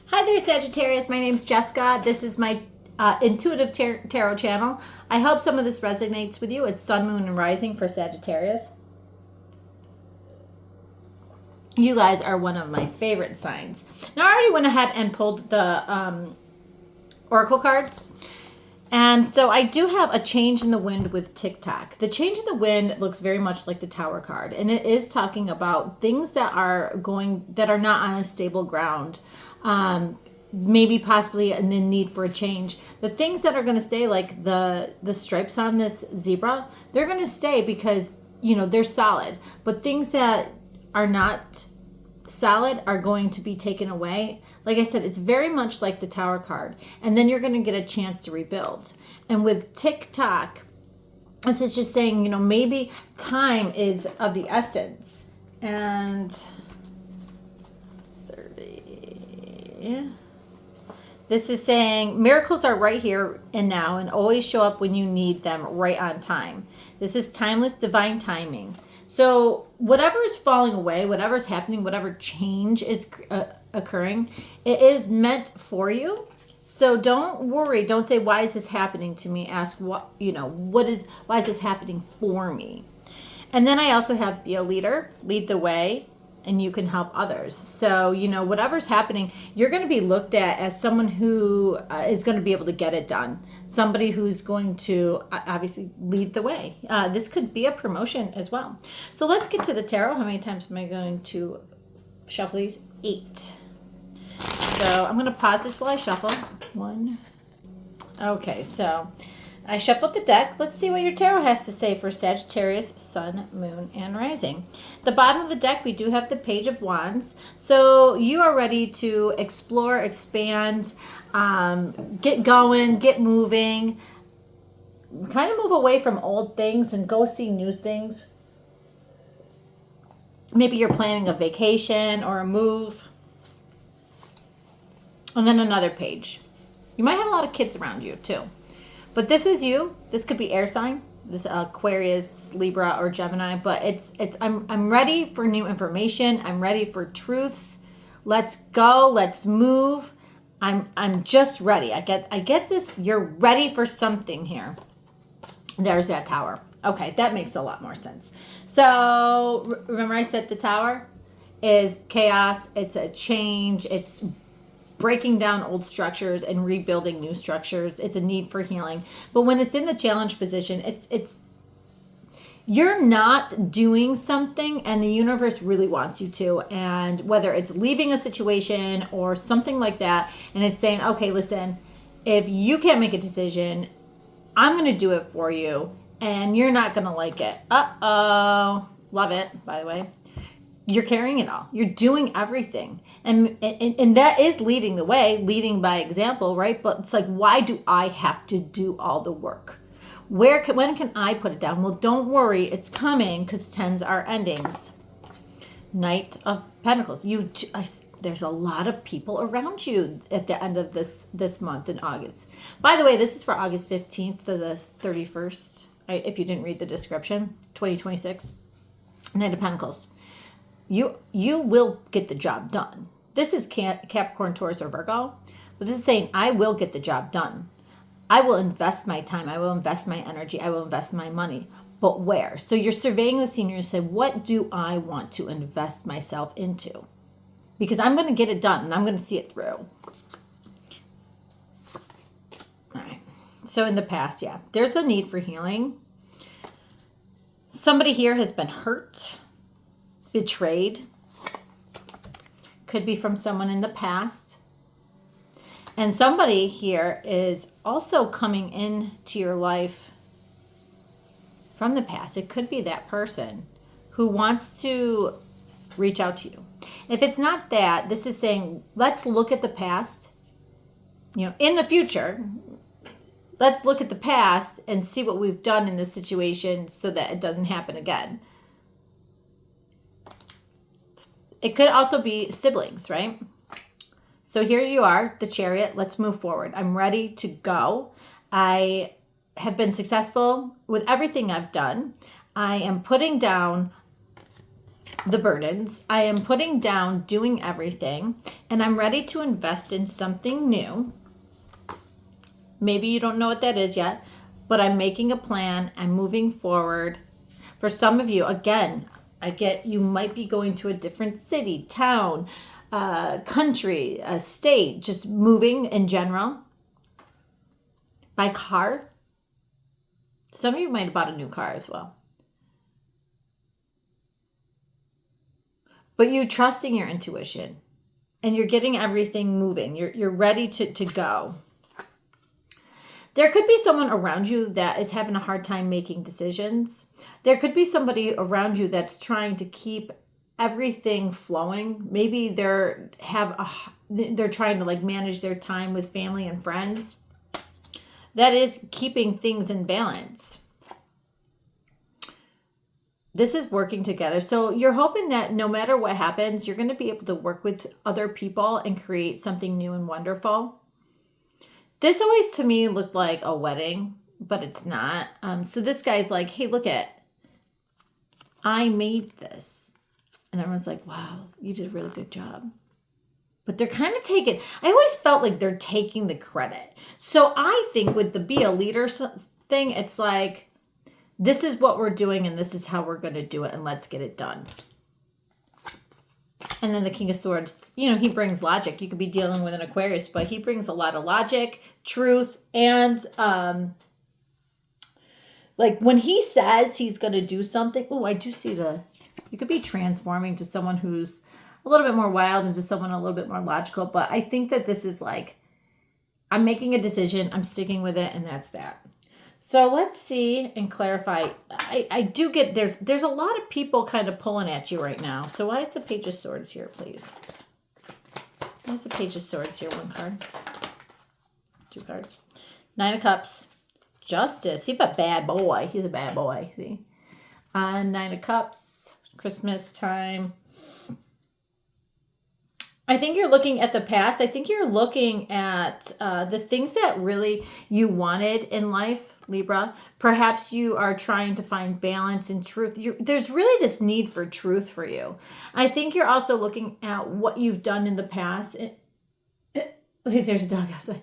Hi there, Sagittarius. My name's Jessica. This is my intuitive tarot channel. I hope some of this resonates with you. It's Sun, Moon, and Rising for Sagittarius. You guys are one of my favorite signs. Now, I already went ahead and pulled the oracle cards. And so I do have a change in the wind with TikTok. The change in the wind looks very much like the Tower card. And it is talking about things that are not on a stable ground. Maybe possibly in the need for a change. The things that are going to stay, like the stripes on this zebra, they're going to stay because, they're solid. But things that are not solid are going to be taken away. Like I said, it's very much like the Tower card. And then you're going to get a chance to rebuild. And with TikTok, this is just saying, maybe time is of the essence. And 30. This is saying miracles are right here and now and always show up when you need them, right on time. This is timeless divine timing. So whatever is falling away, whatever's happening, whatever change is occurring, it is meant for you. So don't worry. Don't say, why is this happening to me? Ask why is this happening for me? And then I also have be a leader, lead the way, and you can help others. So, whatever's happening, you're going to be looked at as someone who is going to be able to get it done. Somebody who's going to obviously lead the way. This could be a promotion as well. So let's get to the tarot. How many times am I going to shuffle these? 8. So I'm going to pause this while I shuffle. 1. Okay, so I shuffled the deck. Let's see what your tarot has to say for Sagittarius, Sun, Moon, and Rising. The bottom of the deck, we do have the Page of Wands. So you are ready to explore, expand, get going, get moving, kind of move away from old things and go see new things. Maybe you're planning a vacation or a move. And then another page. You might have a lot of kids around you too. But this is you. This could be air sign, this Aquarius, Libra, or Gemini. But I'm ready for new information. I'm ready for truths. Let's go. Let's move. I'm just ready. I get this. You're ready for something here. There's that Tower. Okay, that makes a lot more sense. So remember I said the Tower is chaos. It's a change. It's breaking down old structures and rebuilding new structures. It's a need for healing. But when it's in the challenge position, it's you're not doing something and the universe really wants you to. And whether it's leaving a situation or something like that, and it's saying, okay, listen, if you can't make a decision, I'm going to do it for you and you're not going to like it. Uh-oh. Love it, by the way. You're carrying it all. You're doing everything. And that is leading the way, leading by example, right? But it's like, why do I have to do all the work? When can I put it down? Well, don't worry. It's coming because 10s are endings. Knight of Pentacles. There's a lot of people around you at the end of this month in August. By the way, this is for August 15th to the 31st. If you didn't read the description, 2026. Knight of Pentacles. You will get the job done. This is Capricorn, Taurus, or Virgo. But this is saying, I will get the job done. I will invest my time. I will invest my energy. I will invest my money. But where? So you're surveying the scene and you say, what do I want to invest myself into? Because I'm going to get it done and I'm going to see it through. All right. So in the past, yeah, there's a need for healing. Somebody here has been hurt. Betrayed. Could be from someone in the past. And somebody here is also coming into your life from the past. It could be that person who wants to reach out to you. If it's not that, this is saying, let's look at the past. In the future, let's look at the past and see what we've done in this situation so that it doesn't happen again. It could also be siblings, right? So here you are, the Chariot. Let's move forward. I'm ready to go. I have been successful with everything I've done. I am putting down the burdens. I am putting down doing everything, and I'm ready to invest in something new. Maybe you don't know what that is yet, but I'm making a plan. I'm moving forward. For some of you, again, I get you might be going to a different city, town, country, state, just moving in general. By car. Some of you might have bought a new car as well. But you trusting your intuition and you're getting everything moving. You're ready to go. There could be someone around you that is having a hard time making decisions. There could be somebody around you that's trying to keep everything flowing. Maybe they're trying to like manage their time with family and friends. That is keeping things in balance. This is working together. So you're hoping that no matter what happens, you're going to be able to work with other people and create something new and wonderful. This always to me looked like a wedding, but it's not. So this guy's like, hey, look I made this. And everyone's like, wow, you did a really good job. But they're kind of taking, I always felt like they're taking the credit. So I think with the be a leader thing, it's like, this is what we're doing and this is how we're going to do it and let's get it done. And then the King of Swords, he brings logic. You could be dealing with an Aquarius, but he brings a lot of logic, truth, and like when he says he's going to do something. Oh, I do see you could be transforming to someone who's a little bit more wild and to someone a little bit more logical. But I think that this is like, I'm making a decision, I'm sticking with it, and that's that. So let's see and clarify. I do get, there's a lot of people kind of pulling at you right now. So why is the Page of Swords here, please? Why is the Page of Swords here? One card. Two cards. Nine of Cups. Justice. He's a bad boy. He's a bad boy. See? Nine of Cups. Christmas time. I think you're looking at the past. I think you're looking at the things that really you wanted in life, Libra. Perhaps you are trying to find balance and truth. There's really this need for truth for you. I think you're also looking at what you've done in the past. There's a dog outside.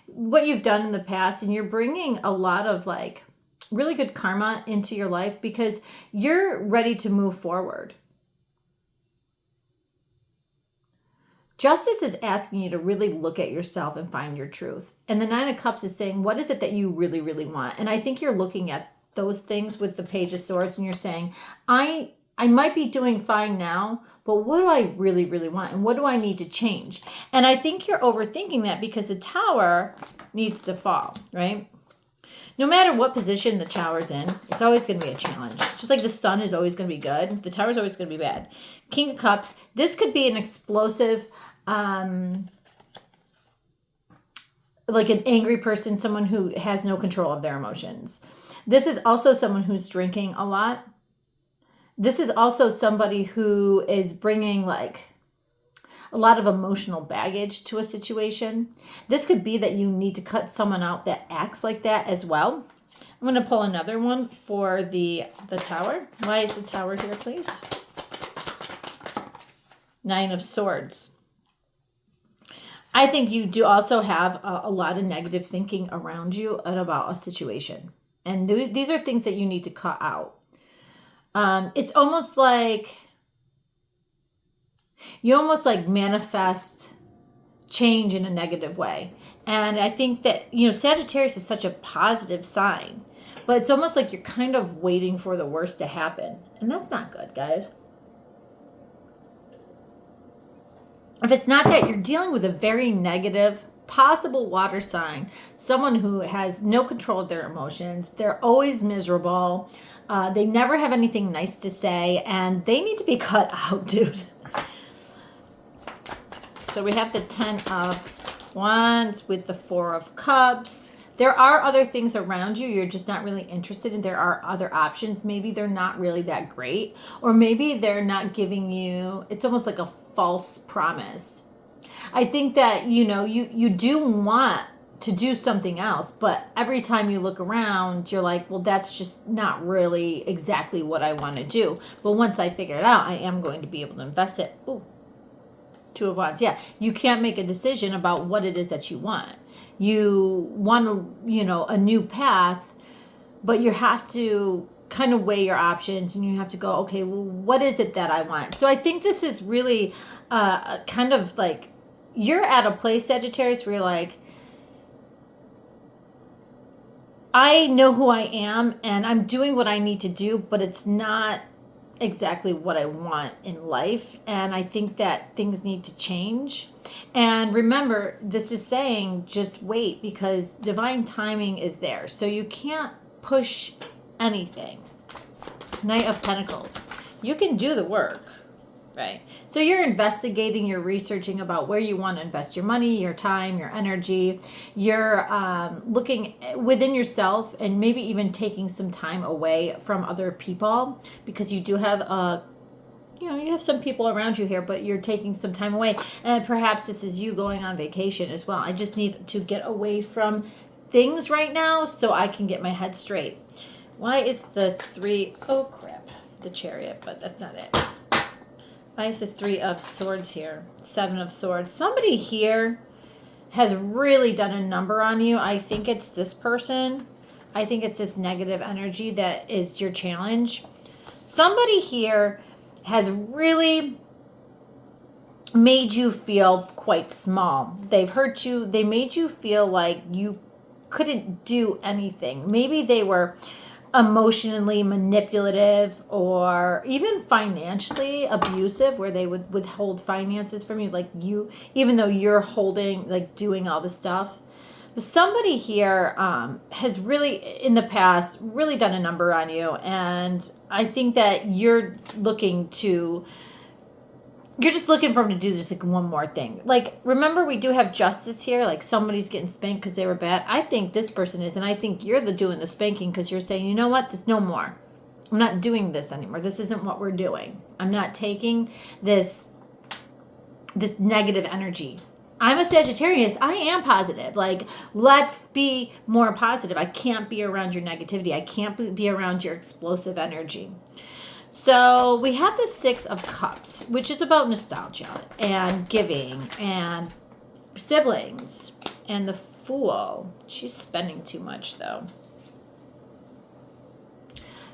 What you've done in the past, and you're bringing a lot of like really good karma into your life because you're ready to move forward. Justice is asking you to really look at yourself and find your truth. And the Nine of Cups is saying, what is it that you really, really want? And I think you're looking at those things with the Page of Swords and you're saying, I might be doing fine now, but what do I really, really want? And what do I need to change? And I think you're overthinking that because the Tower needs to fall, right? No matter what position the Tower's in, it's always going to be a challenge. Just like the Sun is always going to be good, the Tower's always going to be bad. King of Cups, this could be an explosive, like an angry person, someone who has no control of their emotions. This is also someone who's drinking a lot. This is also somebody who is bringing like a lot of emotional baggage to a situation. This could be that you need to cut someone out that acts like that as well. I'm going to pull another one for the Tower. Why is the Tower here, please? Nine of Swords. I think you do also have a lot of negative thinking around you and about a situation. And these are things that you need to cut out. It's almost like you almost like manifest change in a negative way. And I think that, Sagittarius is such a positive sign, but it's almost like you're kind of waiting for the worst to happen. And that's not good, guys. If it's not that, you're dealing with a very negative, possible water sign, someone who has no control of their emotions. They're always miserable. They never have anything nice to say, and they need to be cut out, dude. So we have the 10 of Wands with the 4 of Cups. There are other things around you you're just not really interested in. There are other options. Maybe they're not really that great. Or maybe they're not giving you, it's almost like a false promise. I think that, you do want to do something else, but every time you look around, you're like, well, that's just not really exactly what I want to do. But once I figure it out, I am going to be able to invest it. Ooh, Two of Wands. Yeah, you can't make a decision about what it is that you want. You want to, a new path, but you have to kind of weigh your options and you have to go, okay, well, what is it that I want? So I think this is really kind of like you're at a place, Sagittarius, where you're like, I know who I am and I'm doing what I need to do, but it's not exactly what I want in life. And I think that things need to change. And remember, this is saying just wait, because divine timing is there. So you can't push anything. Knight of Pentacles. You can do the work, right? So you're investigating, you're researching about where you want to invest your money, your time, your energy. You're looking within yourself and maybe even taking some time away from other people, because you do have you have some people around you here, but you're taking some time away. And perhaps this is you going on vacation as well. I just need to get away from things right now so I can get my head straight. Why is the the Chariot, but that's not it. Why is the 3 of Swords here? 7 of Swords. Somebody here has really done a number on you. I think it's this person. I think it's this negative energy that is your challenge. Somebody here has really made you feel quite small. They've hurt you. They made you feel like you couldn't do anything. Maybe they were emotionally manipulative or even financially abusive, where they would withhold finances from you, like you, even though you're holding, like doing all the stuff. But somebody here has really in the past really done a number on you, and I think that you're just looking for them to do just like one more thing. Like, remember, we do have Justice here. Like, somebody's getting spanked because they were bad. I think this person is, and I think you're doing the spanking because you're saying, you know what, there's no more. I'm not doing this anymore. This isn't what we're doing. I'm not taking this negative energy. I'm a Sagittarius. I am positive. Like, let's be more positive. I can't be around your negativity. I can't be around your explosive energy. So we have the 6 of Cups, which is about nostalgia and giving and siblings. And the Fool. She's spending too much, though.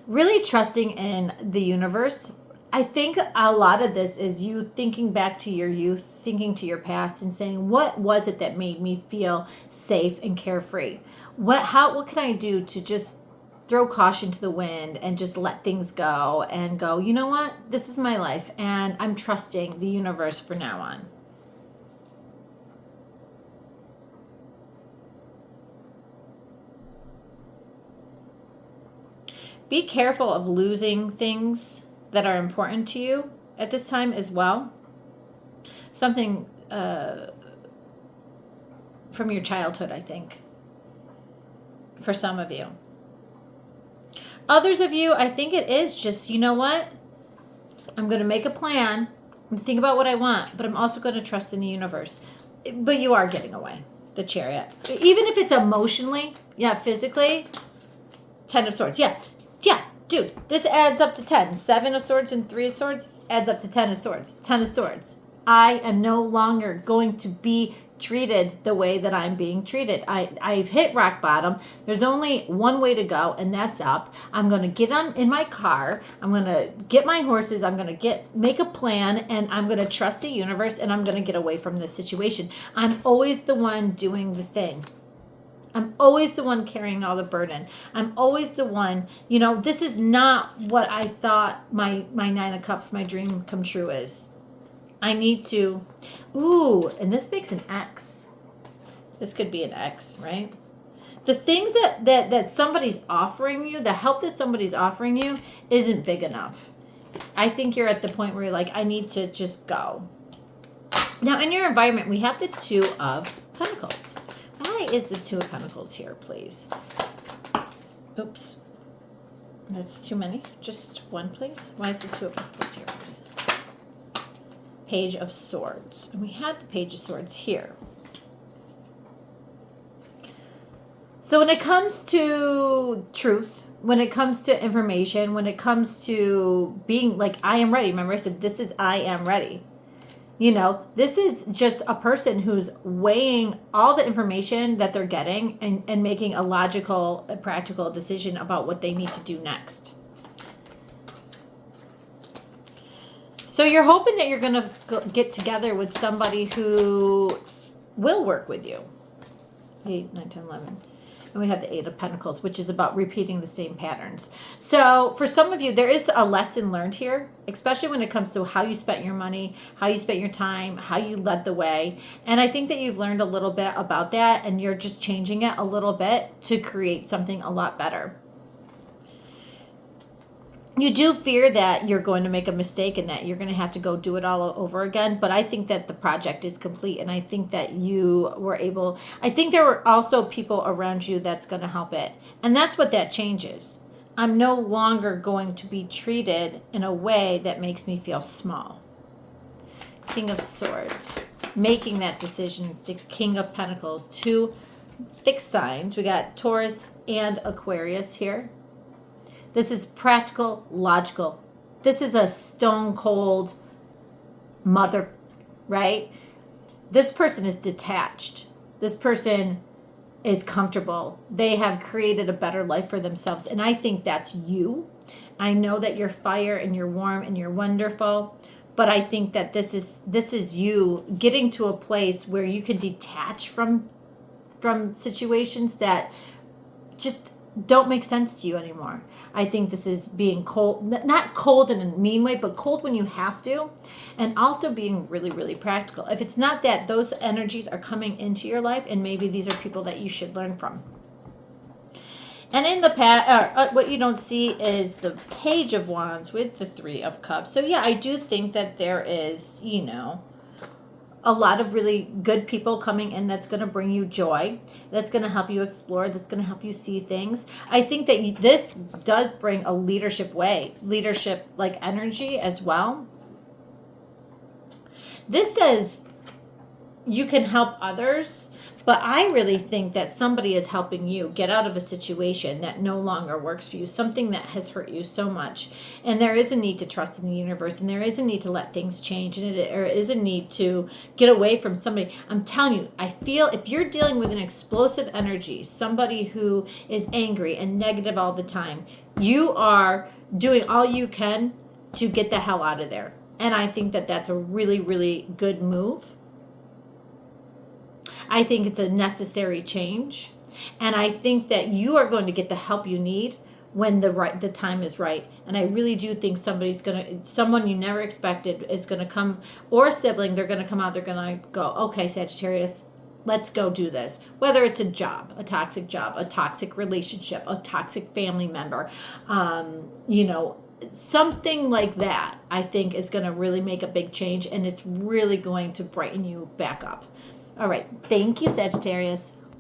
Really trusting in the universe. I think a lot of this is you thinking back to your youth, thinking to your past and saying, what was it that made me feel safe and carefree? What can I do to just throw caution to the wind and just let things go and go, you know what? This is my life and I'm trusting the universe from now on. Be careful of losing things that are important to you at this time as well. Something from your childhood, I think, for some of you. Others of you, I think it is just, you know what? I'm going to make a plan. I'm going to think about what I want, but I'm also going to trust in the universe. But you are getting away, the Chariot. Even if it's emotionally, physically, 10 of Swords. Yeah, dude, this adds up to 10. 7 of Swords and 3 of Swords adds up to 10 of Swords. 10 of Swords. I am no longer going to be treated the way that I'm being treated. I've hit rock bottom. There's only one way to go, and that's up. I'm going to get in my car. I'm going to get my horses. I'm going to make a plan, and I'm going to trust the universe, and I'm going to get away from this situation. I'm always the one doing the thing. I'm always the one carrying all the burden. I'm always the one, this is not what I thought my 9 of Cups, my dream come true is. I need to, and this makes an X. This could be an X, right? The things that somebody's offering you, the help that somebody's offering you isn't big enough. I think you're at the point where you're like, I need to just go. Now, in your environment, we have the 2 of Pentacles. Why is the 2 of Pentacles here, please? Oops. That's too many. Just one, please. Why is the 2 of Pentacles here, please? Page of Swords. And we had the Page of Swords here. So when it comes to truth, when it comes to information, when it comes to being like, I am ready. Remember I said, this is, I am ready. You know, this is just a person who's weighing all the information that they're getting and making a logical, a practical decision about what they need to do next. So you're hoping that you're going to get together with somebody who will work with you. 8, 9, 10, 11. And we have the 8 of Pentacles, which is about repeating the same patterns. So for some of you, there is a lesson learned here, especially when it comes to how you spent your money, how you spent your time, how you led the way. And I think that you've learned a little bit about that, and you're just changing it a little bit to create something a lot better. You do fear that you're going to make a mistake and that you're going to have to go do it all over again. But I think that the project is complete. And I think that you were able, I think there were also people around you that's going to help it. And that's what that changes. I'm no longer going to be treated in a way that makes me feel small. King of Swords, making that decision. It's the King of Pentacles, 2 fixed signs. We got Taurus and Aquarius here. This is practical, logical. This is a stone cold mother, right? This person is detached. This person is comfortable. They have created a better life for themselves. And I think that's you. I know that you're fire and you're warm and you're wonderful. But I think that this is you getting to a place where you can detach from situations that just don't make sense to you anymore. I think this is being cold, not cold in a mean way, but cold when you have to, and also being really, really practical. If it's not that, those energies are coming into your life, and maybe these are people that you should learn from. And in the past, what you don't see is the Page of Wands with the 3 of Cups. So yeah, I do think that there is, you know, a lot of really good people coming in that's going to bring you joy, that's going to help you explore, that's going to help you see things. I think that this does bring a leadership like energy as well. This says you can help others, but I really think that somebody is helping you get out of a situation that no longer works for you, something that has hurt you so much. And there is a need to trust in the universe, and there is a need to let things change, and there is a need to get away from somebody. I'm telling you, I feel if you're dealing with an explosive energy, somebody who is angry and negative all the time, you are doing all you can to get the hell out of there. And I think that that's a really, really good move. I think it's a necessary change. And I think that you are going to get the help you need when the time is right. And I really do think someone you never expected is going to come, or a sibling, they're going to come out, they're going to go, okay, Sagittarius, let's go do this. Whether it's a job, a toxic relationship, a toxic family member, you know, something like that, I think is going to really make a big change, and it's really going to brighten you back up. All right. Thank you, Sagittarius.